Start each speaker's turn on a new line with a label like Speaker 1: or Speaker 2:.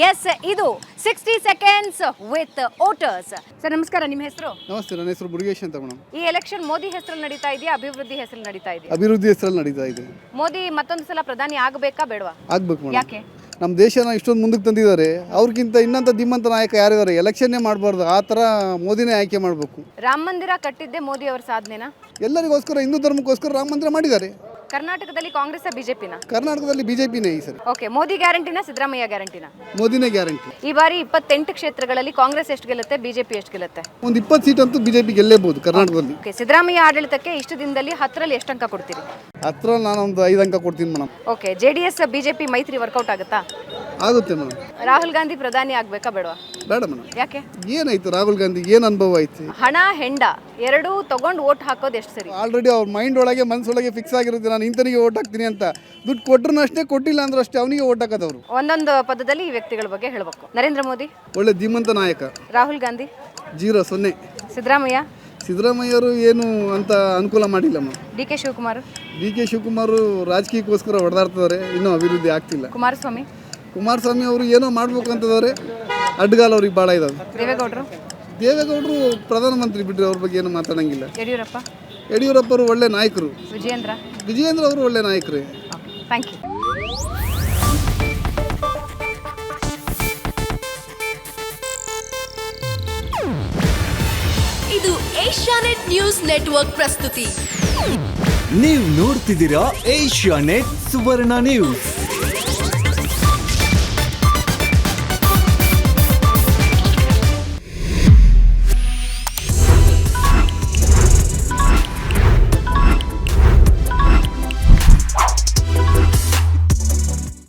Speaker 1: S ಇದು 60 seconds with voters. Sir ನಮಸ್ಕಾರ, ನಿಮ್ಮ ಹೆಸರು?
Speaker 2: ನಮಸ್ತೆ, ನನ್ನ ಹೆಸರು ಮುರುಗೇಶ್ ಅಂತ ಮೇಡಮ್.
Speaker 1: ಈ ಎಲೆಕ್ಷನ್ ಮೋದಿ ಹೆಸರಲ್ಲಿ ನಡೀತಾ ಇದೆಯಾ, ಅಭಿವೃದ್ಧಿ ಹೆಸರಲ್ಲಿ ನಡೀತಾ ಇದೆಯಾ?
Speaker 2: ಅಭಿವೃದ್ಧಿ ಹೆಸರಲ್ಲಿ ನಡೀತಾ ಇದೆ.
Speaker 1: ಮೋದಿ ಮತ್ತೊಂದು ಸಲ ಪ್ರಧಾನಿ ಆಗಬೇಕಾ ಬೇಡವಾ?
Speaker 2: ಆಗ್ಬೇಕು ಮೇಡಮ್.
Speaker 1: ಯಾಕೆ?
Speaker 2: ನಮ್ಮ ದೇಶನ ಇಷ್ಟೊಂದು ಮುಂದಕ್ಕೆ ತಂದಿದ್ದಾರೆ. ಅವ್ರಿಗಿಂತ ಇನ್ನಂತ ಧೀಮಂತ ನಾಯಕ ಯಾರಿದ್ದಾರೆ? ಎಲೆಕ್ಷನ್ನೇ ಮಾಡಬಾರ್ದು, ಆ ಥರ ಮೋದಿನೇ ಆಯ್ಕೆ ಮಾಡಬೇಕು.
Speaker 1: ರಾಮ ಮಂದಿರ ಕಟ್ಟಿದ್ದೆ ಮೋದಿ ಅವರ ಸಾಧನೆನಾ?
Speaker 2: ಎಲ್ಲರಿಗೋಸ್ಕರ, ಹಿಂದೂ ಧರ್ಮಕ್ಕೋಸ್ಕರ ರಾಮ ಮಂದಿರ ಮಾಡಿದ್ದಾರೆ.
Speaker 1: ಕರ್ನಾಟಕದಲ್ಲಿ ಕಾಂಗ್ರೆಸ್ ಬಿಜೆಪಿನ?
Speaker 2: ಕರ್ನಾಟಕದಲ್ಲಿ ಬಿಜೆಪಿನೇ ಈ ಸರಿ.
Speaker 1: ಓಕೆ, ಮೋದಿ ಗ್ಯಾರಂಟಿನ ಸಿದ್ದರಾಮಯ್ಯ ಗ್ಯಾರಂಟಿನ?
Speaker 2: ಮೋದಿನೇ ಗ್ಯಾರಂಟಿ.
Speaker 1: ಈ ಬಾರಿ 28 ಕ್ಷೇತ್ರಗಳಲ್ಲಿ ಕಾಂಗ್ರೆಸ್ ಎಷ್ಟು ಗೆಲ್ಲುತ್ತೆ, ಬಿಜೆಪಿ ಎಷ್ಟು ಗೆಲ್ಲುತ್ತೆ?
Speaker 2: ಒಂದು 20 ಸೀಟ್ ಅಂತೂ ಬಿಜೆಪಿ ಗೆಲ್ಲೇಬಹುದು ಕರ್ನಾಟಕದಲ್ಲಿ.
Speaker 1: ಓಕೆ, ಸಿದ್ದರಾಮಯ್ಯ ಆಡಳಿತಕ್ಕೆ ಇಷ್ಟು ದಿನದಲ್ಲಿ 10ರಲ್ಲಿ ಎಷ್ಟು ಅಂಕ ಕೊಡ್ತೀರಿ?
Speaker 2: 10 ನಾನೊಂದು 5 ಅಂಕ ಕೊಡ್ತೀನಿ ಮೇಡಮ್.
Speaker 1: ಓಕೆ, JDS ಬಿಜೆಪಿ ಮೈತ್ರಿ ವರ್ಕೌಟ್ ಆಗುತ್ತಾ?
Speaker 2: ಆಗುತ್ತೆ ಮೇಡಮ್.
Speaker 1: ರಾಹುಲ್ ಗಾಂಧಿ ಪ್ರಧಾನಿ ಆಗ್ಬೇಕಾ ಬೇಡವಾ?
Speaker 2: ಬೇಡ ಮೇಡಮ್.
Speaker 1: ಯಾಕೆ?
Speaker 2: ಏನಾಯ್ತು ರಾಹುಲ್ ಗಾಂಧಿ, ಏನು ಅನುಭವ ಆಯ್ತು?
Speaker 1: ಹಣ ಹೆಂಡ ಎರಡೂ ತಗೊಂಡು ಓಟ್ ಹಾಕೋದು ಎಷ್ಟು ಸರಿ?
Speaker 2: ಆಲ್ರೆಡಿ ಅವ್ರ ಮೈಂಡ್ ಒಳಗೆ ಮನಸ್ಸೊಳಗೆ ಫಿಕ್ಸ್ ಆಗಿರುತ್ತೆ, ನಾನು ಇಂತನಿಗೆ ಓಟ್ ಹಾಕ್ತೀನಿ ಅಂತ. ದುಡ್ಡು ಕೊಟ್ಟರು ಅಷ್ಟೇ, ಕೊಟ್ಟಿಲ್ಲ ಅಂದ್ರೂ ಅಷ್ಟೇ ಅವನಿಗೆ ಓಟ್ ಹಾಕೋದವ್ರು.
Speaker 1: ಒಂದೊಂದು ಪದದಲ್ಲಿ ಈ ವ್ಯಕ್ತಿಗಳ ಬಗ್ಗೆ ಹೇಳಬೇಕು. ನರೇಂದ್ರ ಮೋದಿ
Speaker 2: ಒಳ್ಳೆ ಧೀಮಂತ ನಾಯಕ.
Speaker 1: ರಾಹುಲ್ ಗಾಂಧಿ
Speaker 2: 0
Speaker 1: ಸಿದ್ದರಾಮಯ್ಯ
Speaker 2: ಸಿದ್ದರಾಮಯ್ಯವರು ಏನು ಅಂತ ಅನುಕೂಲ ಮಾಡಿಲ್ಲ ಮೇಡಮ್.
Speaker 1: DK ಶಿವಕುಮಾರ್
Speaker 2: ಶಿವಕುಮಾರ್ ರಾಜಕೀಯಕ್ಕೋಸ್ಕರ ಹೊಡೆದಾಡ್ತಿದ್ದಾರೆ, ಇನ್ನೂ ಅಭಿವೃದ್ಧಿ ಆಗ್ತಿಲ್ಲ. ಕುಮಾರಸ್ವಾಮಿ ಅವರು ಏನೋ ಮಾಡ್ಬೇಕು ಅಂತದವ್ರೆ, ಅಡ್ಗಾಲ ಅವ್ರಿಗೆ ಭಾಳ ಇದಾವೆ. ದೇವೇಗೌಡರು ಪ್ರಧಾನಮಂತ್ರಿ ಬಿಟ್ಟರೆ ಅವ್ರ ಬಗ್ಗೆ ಏನು ಮಾತಾಡಂಗಿಲ್ಲ. ಯಡಿಯೂರಪ್ಪರು ಒಳ್ಳೆ ನಾಯಕರು. ವಿಜಯೇಂದ್ರ ಅವರು ಒಳ್ಳೆ ನಾಯಕರು.
Speaker 1: Thank you.
Speaker 3: ಇದು ಏಷ್ಯಾನೆಟ್ ನ್ಯೂಸ್ ನೆಟ್ವರ್ಕ್ ಪ್ರಸ್ತುತಿ.
Speaker 4: ನೀವು ನೋಡ್ತಿದ್ದೀರಾ ಏಷ್ಯಾನೆಟ್ ಸುವರ್ಣ ನ್ಯೂಸ್.